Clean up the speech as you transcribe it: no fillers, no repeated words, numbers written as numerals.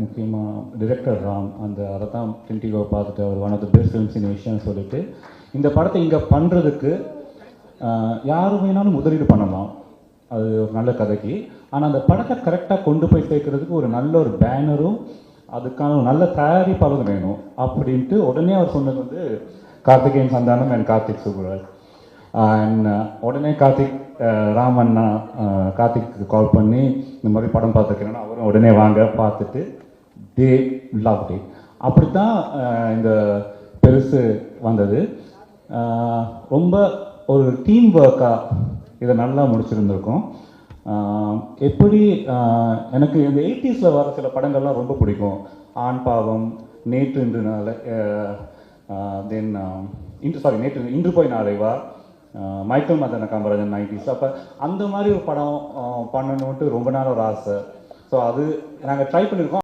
முக்கியமாக டிரெக்டர் ராம் அதை தான் டின்டிகோ பார்த்துட்டு அவர் one of the best films இந்த விஷயம் சொல்லிட்டு இந்த படத்தை இங்கே பண்ணுறதுக்கு யார் வேணாலும் முதலீடு பண்ணலாம், அது ஒரு நல்ல கதைக்கு. ஆனால் அந்த படத்தை கரெக்டாக கொண்டு போய் சேர்க்கறதுக்கு ஒரு நல்ல ஒரு பேனரும் அதுக்கான ஒரு நல்ல தயாரிப்பாளரும் வேணும் அப்படின்ட்டு உடனே அவர் சொன்னது வந்து கார்த்திகேயன் சந்தானம் அண்ட் கார்த்திக் சுப்புராஜ். அண்ட் உடனே ராமண்ணா கார்த்திக்கு கால் பண்ணி இந்த மாதிரி படம் பார்த்துக்கிறேன்னா அவரும் உடனே வாங்க பார்த்துட்டு டே லவ் டே அப்படி தான் இந்த பெருசு வந்தது. ரொம்ப ஒரு டீம் ஒர்க்காக இதை நல்லா முடிச்சிருந்துருக்கோம். எப்படி எனக்கு இந்த 80s வர சில படங்கள்லாம் ரொம்ப பிடிக்கும். ஆண் பாவம், நேற்று இன்று போய் நாளை வா, மைக்கேல் மதன காமராஜன் 90s. அப்போ அந்த மாதிரி ஒரு படம் பண்ணணுன்ட்டு ரொம்ப நாள் ஒரு ஆசை. ஸோ அது நாங்கள் ட்ரை பண்ணியிருக்கோம்.